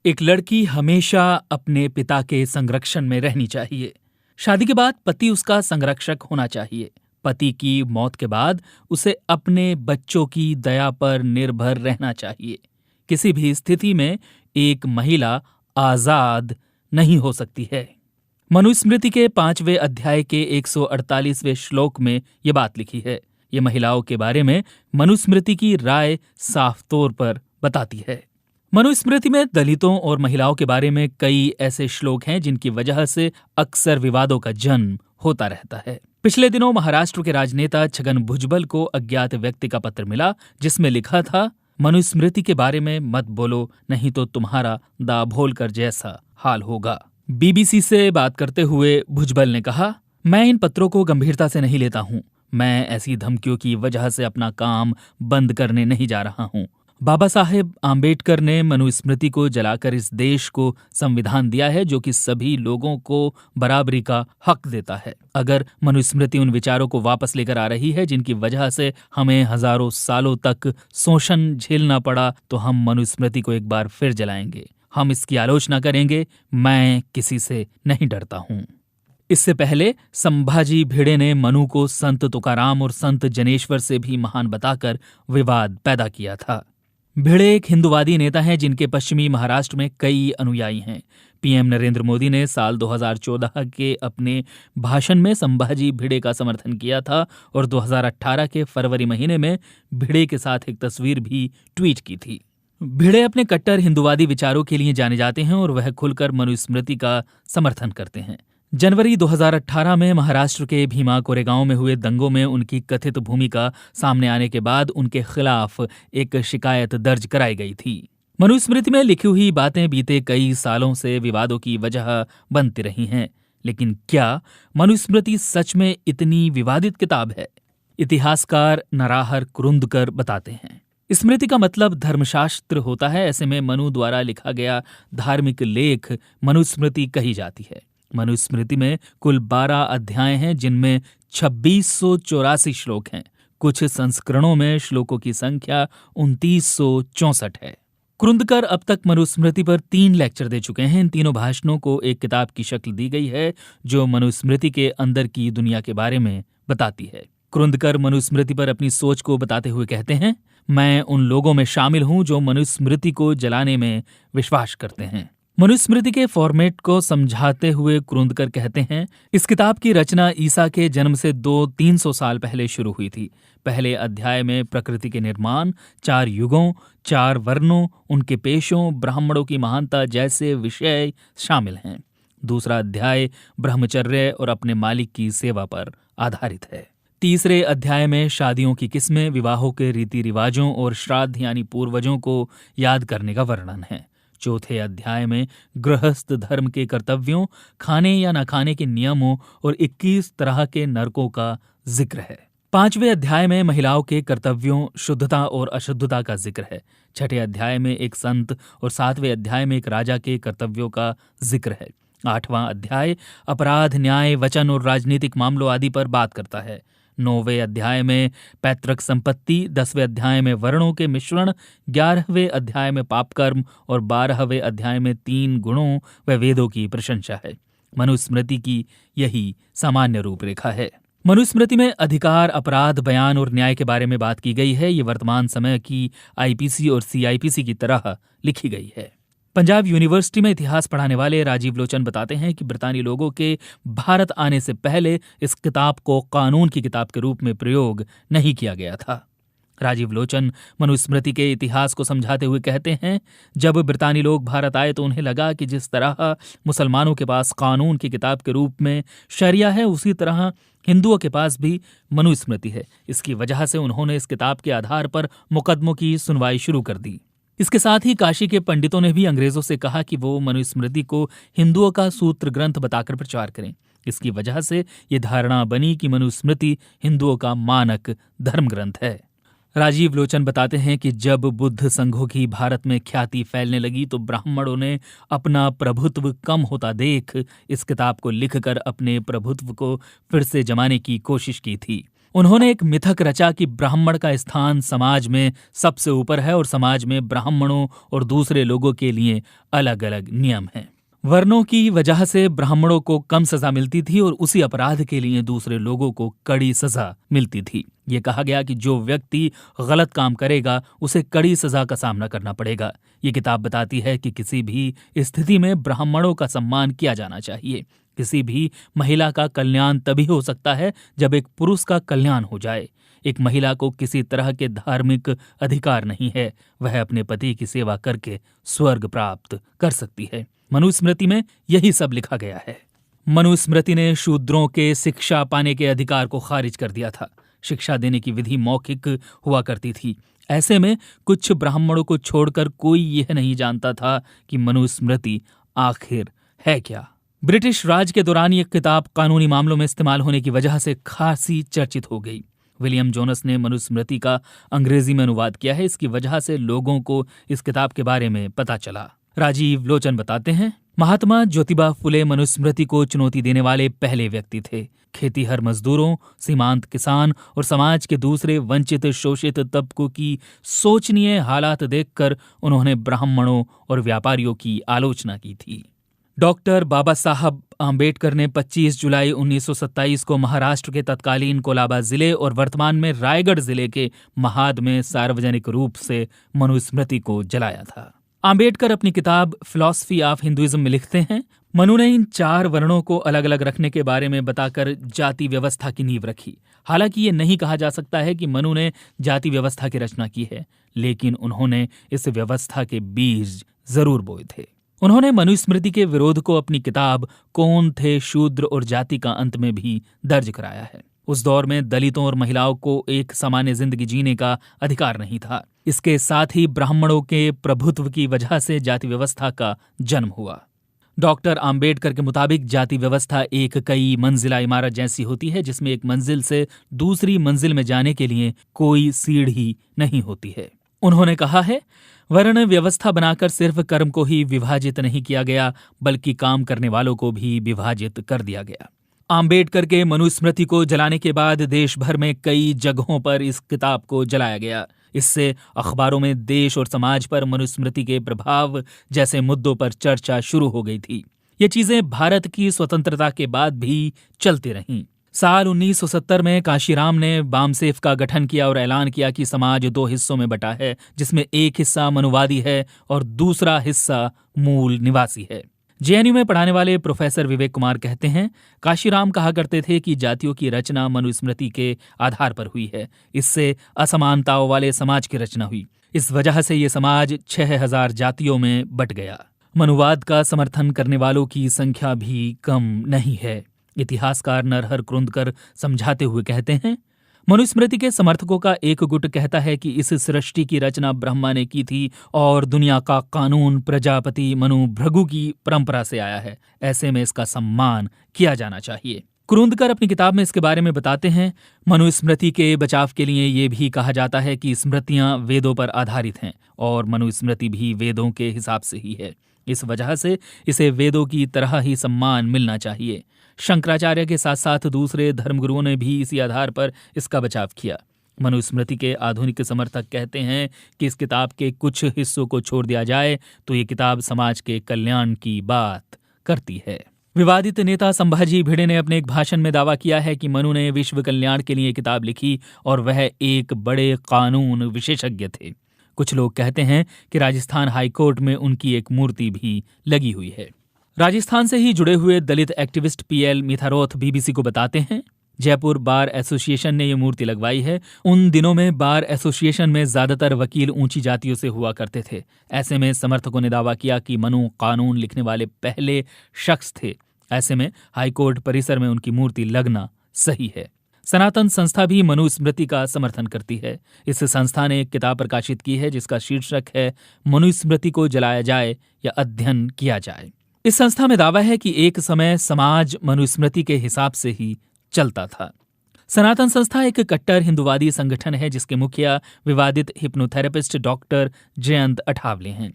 एक लड़की हमेशा अपने पिता के संरक्षण में रहनी चाहिए। शादी के बाद पति उसका संरक्षक होना चाहिए। पति की मौत के बाद उसे अपने बच्चों की दया पर निर्भर रहना चाहिए। किसी भी स्थिति में एक महिला आजाद नहीं हो सकती है। मनुस्मृति के 5वें अध्याय के 148वें श्लोक में ये बात लिखी है। ये महिलाओं के बारे में मनुस्मृति की राय साफ तौर पर बताती है। मनुस्मृति में दलितों और महिलाओं के बारे में कई ऐसे श्लोक हैं जिनकी वजह से अक्सर विवादों का जन्म होता रहता है। पिछले दिनों महाराष्ट्र के राजनेता छगन भुजबल को अज्ञात व्यक्ति का पत्र मिला जिसमें लिखा था, मनुस्मृति के बारे में मत बोलो, नहीं तो तुम्हारा दाभोलकर जैसा हाल होगा। बीबीसी से बात करते हुए भुजबल ने कहा, मैं इन पत्रों को गंभीरता से नहीं लेता हूं। मैं ऐसी धमकियों की वजह से अपना काम बंद करने नहीं जा रहा हूं। बाबा साहेब आम्बेडकर ने मनुस्मृति को जलाकर इस देश को संविधान दिया है जो कि सभी लोगों को बराबरी का हक देता है। अगर मनुस्मृति उन विचारों को वापस लेकर आ रही है जिनकी वजह से हमें हजारों सालों तक शोषण झेलना पड़ा, तो हम मनुस्मृति को एक बार फिर जलाएंगे। हम इसकी आलोचना करेंगे। मैं किसी से नहीं डरता हूं। इससे पहले संभाजी भिड़े ने मनु को संत तुकाराम और संत जनेश्वर से भी महान बताकर विवाद पैदा किया था। भिड़े एक हिंदूवादी नेता हैं जिनके पश्चिमी महाराष्ट्र में कई अनुयायी हैं। पीएम नरेंद्र मोदी ने साल 2014 के अपने भाषण में संभाजी भिड़े का समर्थन किया था और 2018 के फरवरी महीने में भिड़े के साथ एक तस्वीर भी ट्वीट की थी। भिड़े अपने कट्टर हिंदूवादी विचारों के लिए जाने जाते हैं और वह खुलकर मनुस्मृति का समर्थन करते हैं। जनवरी 2018 में महाराष्ट्र के भीमा कोरेगांव में हुए दंगों में उनकी कथित भूमिका सामने आने के बाद उनके खिलाफ एक शिकायत दर्ज कराई गई थी। मनुस्मृति में लिखी हुई बातें बीते कई सालों से विवादों की वजह बनती रही हैं। लेकिन क्या मनुस्मृति सच में इतनी विवादित किताब है? इतिहासकार नराहर कुरुंदकर बताते हैं, स्मृति का मतलब धर्मशास्त्र होता है। ऐसे में मनु द्वारा लिखा गया धार्मिक लेख मनुस्मृति कही जाती है। मनुस्मृति में कुल 12 अध्याय हैं जिनमें 2684 श्लोक हैं। कुछ संस्करणों में श्लोकों की संख्या 2964 है। कुरुंदकर अब तक मनुस्मृति पर 3 लेक्चर दे चुके हैं। इन तीनों भाषणों को एक किताब की शक्ल दी गई है जो मनुस्मृति के अंदर की दुनिया के बारे में बताती है। कुरुंदकर मनुस्मृति पर अपनी सोच को बताते हुए कहते हैं, मैं उन लोगों में शामिल हूं जो मनुस्मृति को जलाने में विश्वास करते हैं। मनुस्मृति के फॉर्मेट को समझाते हुए कुरुंदकर कहते हैं, इस किताब की रचना ईसा के जन्म से 200-300 साल पहले शुरू हुई थी। पहले अध्याय में प्रकृति के निर्माण, 4 युगों, 4 वर्णों, उनके पेशों, ब्राह्मणों की महानता जैसे विषय शामिल हैं। दूसरा अध्याय ब्रह्मचर्य और अपने मालिक की सेवा पर आधारित है। तीसरे अध्याय में शादियों की किस्में, विवाहों के रीति रिवाजों और श्राद्ध यानी पूर्वजों को याद करने का वर्णन है। चौथे अध्याय में गृहस्थ धर्म के कर्तव्यों, खाने या न खाने के नियमों और 21 तरह के नरकों का जिक्र है। 5वें अध्याय में महिलाओं के कर्तव्यों, शुद्धता और अशुद्धता का जिक्र है। 6ठे अध्याय में एक संत और 7वें अध्याय में एक राजा के कर्तव्यों का जिक्र है। 8वां अध्याय अपराध, न्याय, वचन और राजनीतिक मामलों आदि पर बात करता है। 9वें अध्याय में पैतृक संपत्ति, 10वें अध्याय में वर्णों के मिश्रण, 11वें अध्याय में पाप कर्म और 12वें अध्याय में 3 गुणों व वेदों की प्रशंसा है। मनुस्मृति की यही सामान्य रूपरेखा है। मनुस्मृति में अधिकार, अपराध, बयान और न्याय के बारे में बात की गई है। ये वर्तमान समय की आईपीसी और सीआईपीसी की तरह लिखी गई है। पंजाब यूनिवर्सिटी में इतिहास पढ़ाने वाले राजीव लोचन बताते हैं कि ब्रितानी लोगों के भारत आने से पहले इस किताब को कानून की किताब के रूप में प्रयोग नहीं किया गया था। राजीव लोचन मनुस्मृति के इतिहास को समझाते हुए कहते हैं, जब ब्रितानी लोग भारत आए तो उन्हें लगा कि जिस तरह मुसलमानों के पास कानून की किताब के रूप में शरिया है, उसी तरह हिंदुओं के पास भी मनुस्मृति है। इसकी वजह से उन्होंने इस किताब के आधार पर मुकदमों की सुनवाई शुरू कर दी। इसके साथ ही काशी के पंडितों ने भी अंग्रेजों से कहा कि वो मनुस्मृति को हिंदुओं का सूत्र ग्रंथ बताकर प्रचार करें। इसकी वजह से ये धारणा बनी कि मनुस्मृति हिंदुओं का मानक धर्म ग्रंथ है। राजीव लोचन बताते हैं कि जब बुद्ध संघों की भारत में ख्याति फैलने लगी तो ब्राह्मणों ने अपना प्रभुत्व कम होता देख इस किताब को लिखकर अपने प्रभुत्व को फिर से जमाने की कोशिश की थी। उन्होंने एक मिथक रचा कि ब्राह्मण का स्थान समाज में सबसे ऊपर है और समाज में ब्राह्मणों और दूसरे लोगों के लिए अलग अलग नियम हैं। वर्णों की वजह से ब्राह्मणों को कम सजा मिलती थी और उसी अपराध के लिए दूसरे लोगों को कड़ी सजा मिलती थी। ये कहा गया कि जो व्यक्ति गलत काम करेगा उसे कड़ी सजा का सामना करना पड़ेगा। ये किताब बताती है कि किसी भी स्थिति में ब्राह्मणों का सम्मान किया जाना चाहिए। किसी भी महिला का कल्याण तभी हो सकता है जब एक पुरुष का कल्याण हो जाए। एक महिला को किसी तरह के धार्मिक अधिकार नहीं है, वह अपने पति की सेवा करके स्वर्ग प्राप्त कर सकती है। मनुस्मृति में यही सब लिखा गया है। मनुस्मृति ने शूद्रों के शिक्षा पाने के अधिकार को खारिज कर दिया था। शिक्षा देने की विधि मौखिक हुआ करती थी। ऐसे में कुछ ब्राह्मणों को छोड़कर कोई यह नहीं जानता था कि मनुस्मृति आखिर है क्या। ब्रिटिश राज के दौरान ये किताब कानूनी मामलों में इस्तेमाल होने की वजह से खासी चर्चित हो गई। विलियम जोनस ने मनुस्मृति का अंग्रेजी में अनुवाद किया है। इसकी वजह से लोगों को इस किताब के बारे में पता चला। राजीव लोचन बताते हैं, महात्मा ज्योतिबा फुले मनुस्मृति को चुनौती देने वाले पहले व्यक्ति थे। खेतीहर मजदूरों, सीमांत किसान और समाज के दूसरे वंचित शोषित तबकों की शोचनीय हालात देखकर उन्होंने ब्राह्मणों और व्यापारियों की आलोचना की थी। डॉक्टर बाबा साहब आम्बेडकर ने 25 जुलाई 1927 को महाराष्ट्र के तत्कालीन कोलाबा जिले और वर्तमान में रायगढ़ जिले के महाद में सार्वजनिक रूप से मनुस्मृति को जलाया था। आम्बेडकर अपनी किताब फिलॉसफी ऑफ हिंदुइज्म में लिखते हैं, मनु ने इन 4 वर्णों को अलग अलग रखने के बारे में बताकर जाति व्यवस्था की नींव रखी। हालांकि ये नहीं कहा जा सकता है कि मनु ने जाति व्यवस्था की रचना की है, लेकिन उन्होंने इस व्यवस्था के बीज जरूर बोए थे। उन्होंने मनुस्मृति के विरोध को अपनी किताब कौन थे शूद्र और जाति का अंत में भी दर्ज कराया है। उस दौर में दलितों और महिलाओं को एक सामान्य जिंदगी जीने का अधिकार नहीं था। इसके साथ ही ब्राह्मणों के प्रभुत्व की वजह से जाति व्यवस्था का जन्म हुआ। डॉक्टर आम्बेडकर के मुताबिक जाति व्यवस्था एक कई मंजिला इमारत जैसी होती है, जिसमें एक मंजिल से दूसरी मंजिल में जाने के लिए कोई सीढ़ी नहीं होती है। उन्होंने कहा है, वर्ण व्यवस्था बनाकर सिर्फ कर्म को ही विभाजित नहीं किया गया, बल्कि काम करने वालों को भी विभाजित कर दिया गया। आम्बेडकर के मनुस्मृति को जलाने के बाद देश भर में कई जगहों पर इस किताब को जलाया गया। इससे अखबारों में देश और समाज पर मनुस्मृति के प्रभाव जैसे मुद्दों पर चर्चा शुरू हो गई थी। ये चीजें भारत की स्वतंत्रता के बाद भी चलती रहीं। साल 1970 में काशीराम ने बामसेफ का गठन किया और ऐलान किया कि समाज 2 हिस्सों में बटा है, जिसमें एक हिस्सा मनुवादी है और दूसरा हिस्सा मूल निवासी है। जेएनयू में पढ़ाने वाले प्रोफेसर विवेक कुमार कहते हैं, काशीराम कहा करते थे कि जातियों की रचना मनुस्मृति के आधार पर हुई है। इससे असमानताओं वाले समाज की रचना हुई। इस वजह से ये समाज 6000 जातियों में बट गया। मनुवाद का समर्थन करने वालों की संख्या भी कम नहीं है। इतिहासकार नरहर कृंदकर समझाते हुए कहते हैं, मनुस्मृति के समर्थकों का एक गुट कहता है कि इस सृष्टि की रचना ब्रह्मा ने की थी और दुनिया का कानून प्रजापति मनु भृगु की परंपरा से आया है। ऐसे में इसका सम्मान किया जाना चाहिए। कृंदकर अपनी किताब में इसके बारे में बताते हैं, मनुस्मृति के बचाव के लिए ये भी कहा जाता है कि स्मृतियां वेदों पर आधारित हैं और मनुस्मृति भी वेदों के हिसाब से ही है। इस वजह से इसे वेदों की तरह ही सम्मान मिलना चाहिए। शंकराचार्य के साथ साथ दूसरे धर्मगुरुओं ने भी इसी आधार पर इसका बचाव किया। मनुस्मृति के आधुनिक समर्थक कहते हैं कि इस किताब के कुछ हिस्सों को छोड़ दिया जाए तो ये किताब समाज के कल्याण की बात करती है। विवादित नेता संभाजी भिड़े ने अपने एक भाषण में दावा किया है कि मनु ने विश्व कल्याण के लिए किताब लिखी और वह एक बड़े कानून विशेषज्ञ थे। कुछ लोग कहते हैं कि राजस्थान हाईकोर्ट में उनकी एक मूर्ति भी लगी हुई है। राजस्थान से ही जुड़े हुए दलित एक्टिविस्ट पीएल मिथारोथ बीबीसी को बताते हैं, जयपुर बार एसोसिएशन ने ये मूर्ति लगवाई है। उन दिनों में बार एसोसिएशन में ज्यादातर वकील ऊंची जातियों से हुआ करते थे। ऐसे में समर्थकों ने दावा किया कि मनु कानून लिखने वाले पहले शख्स थे। ऐसे में हाईकोर्ट परिसर में उनकी मूर्ति लगना सही है। सनातन संस्था भी मनुस्मृति का समर्थन करती है। इस संस्था ने एक किताब प्रकाशित की है जिसका शीर्षक है मनुस्मृति को जलाया जाए या अध्ययन किया जाए। इस संस्था में दावा है कि एक समय समाज मनुस्मृति के हिसाब से ही चलता था। सनातन संस्था एक कट्टर हिंदुवादी संगठन है जिसके मुखिया विवादित हिप्नोथेरेपिस्ट डॉक्टर जयंत अठावले हैं।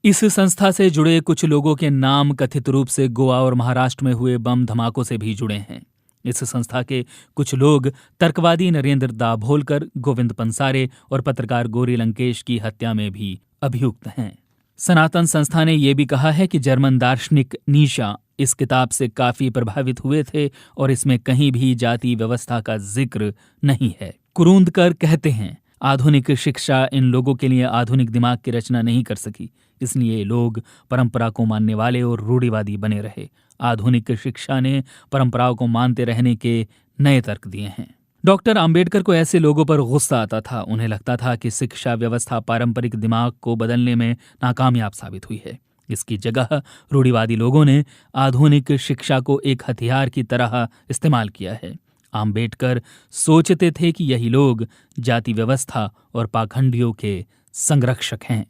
इस संस्था से जुड़े कुछ लोगों के नाम कथित रूप से गोवा और महाराष्ट्र में हुए बम धमाकों से भी जुड़े हैं। इस संस्था के कुछ लोग तर्कवादी नरेंद्र दाभोलकर, गोविंद पंसारे और पत्रकार गौरी लंकेश की हत्या में भी अभियुक्त हैं। सनातन संस्था ने यह भी कहा है कि जर्मन दार्शनिक नीशा इस किताब से काफी प्रभावित हुए थे और इसमें कहीं भी जाति व्यवस्था का जिक्र नहीं है। कुरूंदकर कहते हैं, आधुनिक शिक्षा इन लोगों के लिए आधुनिक दिमाग की रचना नहीं कर सकी, इसलिए ये लोग परंपरा को मानने वाले और रूढ़िवादी बने रहे। आधुनिक शिक्षा ने परंपराओं को मानते रहने के नए तर्क दिए हैं। डॉक्टर अंबेडकर को ऐसे लोगों पर गुस्सा आता था। उन्हें लगता था कि शिक्षा व्यवस्था पारंपरिक दिमाग को बदलने में नाकामयाब साबित हुई है। इसकी जगह रूढ़िवादी लोगों ने आधुनिक शिक्षा को एक हथियार की तरह इस्तेमाल किया है। अंबेडकर सोचते थे कि यही लोग जाति व्यवस्था और पाखंडियों के संरक्षक हैं।